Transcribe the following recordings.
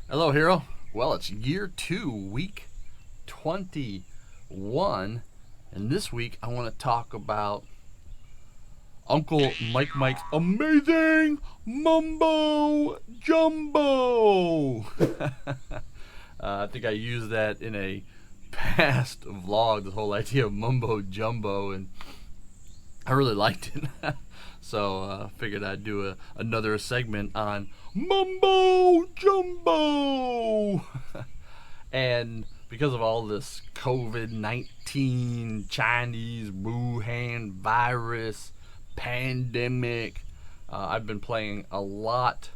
Hello, hero. Well, it's year 2, week 21, and this week I want to talk about Uncle Mike's amazing mumbo jumbo. I think I used that in a past vlog, the whole idea of mumbo jumbo, and I really liked it. So figured I'd do another segment on mumbo jumbo. And because of all this COVID-19 Chinese Wuhan virus pandemic, I've been playing a lot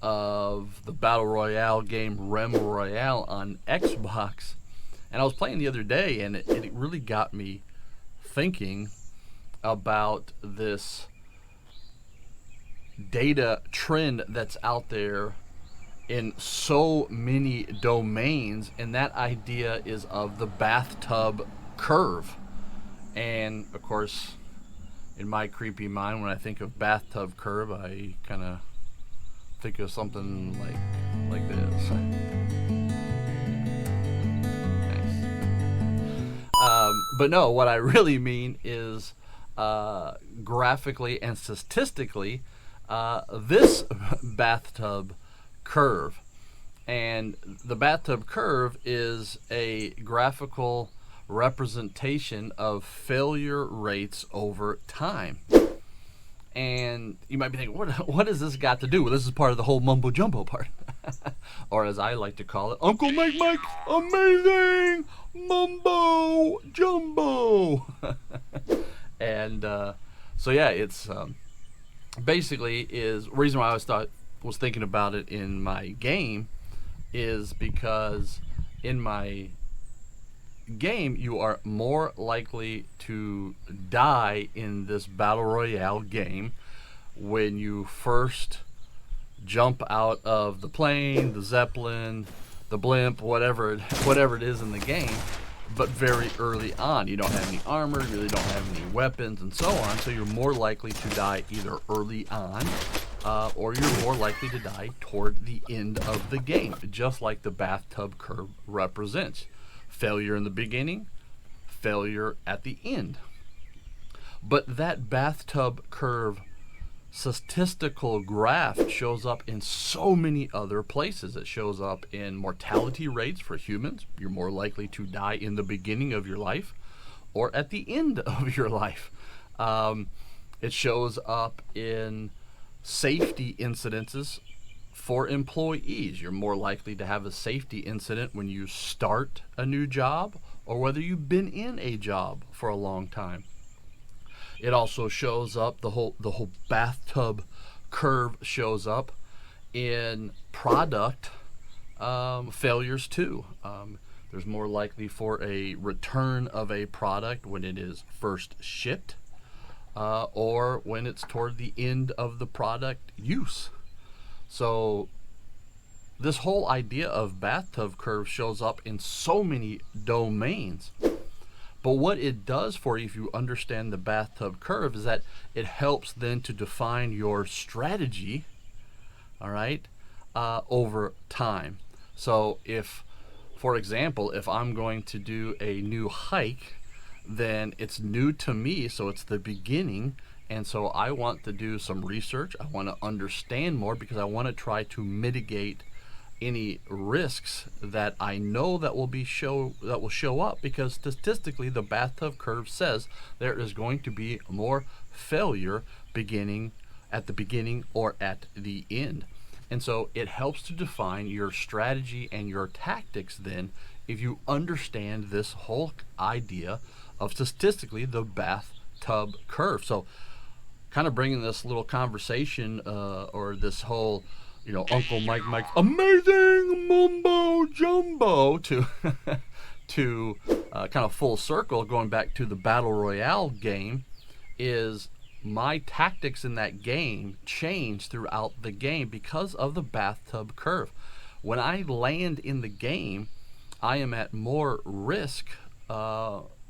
of the Battle Royale game Rem Royale on Xbox. And I was playing the other day, and it really got me thinking about this data trend that's out there in so many domains, and that idea is of the bathtub curve. And of course, in my creepy mind, when I think of bathtub curve, I kind of think of something like this. But no, what I really mean is graphically and statistically, this bathtub curve. And the bathtub curve is a graphical representation of failure rates over time. And you might be thinking, what has this got to do? Well, this is part of the whole mumbo jumbo part. Or as I like to call it, Uncle Mike's amazing mumbo jumbo. And so yeah, it's basically is reason why was thinking about it in my game is because in my game you are more likely to die in this battle royale game when you first jump out of the plane, the zeppelin, the blimp, whatever it is in the game, but very early on. You don't have any armor, you really don't have any weapons, and so on, so you're more likely to die either early on or you're more likely to die toward the end of the game, just like the bathtub curve represents. Failure in the beginning, failure at the end. But that bathtub curve statistical graph shows up in so many other places. It shows up in mortality rates for humans. You're more likely to die in the beginning of your life or at the end of your life. It shows up in safety incidences for employees. You're more likely to have a safety incident when you start a new job or whether you've been in a job for a long time. It also shows up, the whole bathtub curve shows up in product failures too. There's more likely for a return of a product when it is first shipped or when it's toward the end of the product use. So this whole idea of bathtub curve shows up in so many domains. But what it does for you, if you understand the bathtub curve, is that it helps then to define your strategy, all right, over time. So if, for example, if I'm going to do a new hike, then it's new to me, so it's the beginning, and so I want to do some research. I want to understand more because I want to try to mitigate any risks that I know that will show up, because statistically the bathtub curve says there is going to be more failure at the beginning or at the end. And so it helps to define your strategy and your tactics then if you understand this whole idea of statistically the bathtub curve. So kind of bringing this little conversation or this whole Uncle Mike's amazing mumbo jumbo to kind of full circle, going back to the Battle Royale game, is my tactics in that game change throughout the game because of the bathtub curve. When I land in the game, I am at more risk for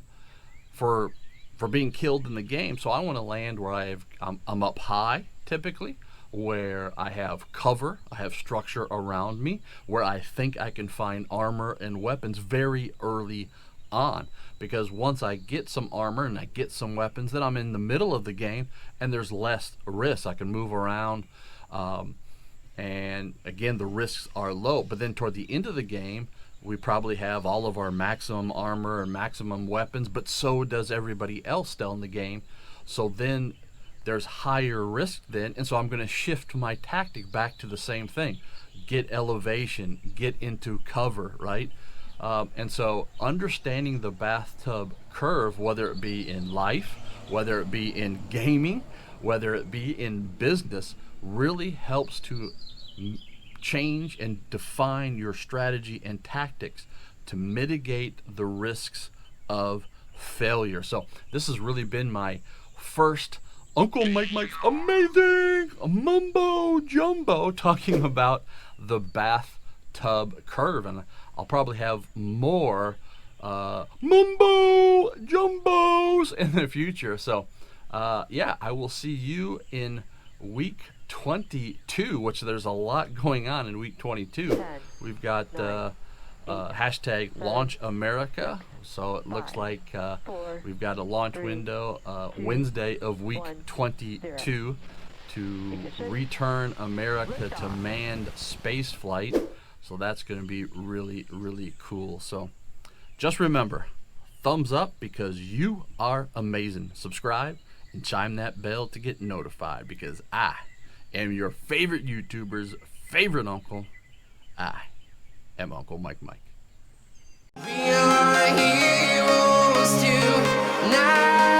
being killed in the game. So I want to land where I'm up high typically, where I have cover, I have structure around me, where I think I can find armor and weapons very early on. Because once I get some armor and I get some weapons, then I'm in the middle of the game and there's less risk. I can move around. And again, the risks are low. But then toward the end of the game, we probably have all of our maximum armor and maximum weapons, but so does everybody else still in the game. So then there's higher risk then, and so I'm going to shift my tactic back to the same thing. Get elevation, get into cover, right? And so understanding the bathtub curve, whether it be in life, whether it be in gaming, whether it be in business, really helps to change and define your strategy and tactics to mitigate the risks of failure. So this has really been my first Uncle Mike's amazing mUMMbo jUMMbo talking about the bathtub curve, and I'll probably have more mUMMbo jUMMbos in the future. So yeah, I will see you in week 22, which there's a lot going on in week 22. We've got hashtag Launch America. So it looks like we've got a launch window Wednesday of week 22 to return America to manned space flight. So that's going to be really, really cool. So just remember, thumbs up because you are amazing. Subscribe and chime that bell to get notified because I am your favorite YouTuber's favorite uncle. I am Uncle Mike. We are heroes tonight.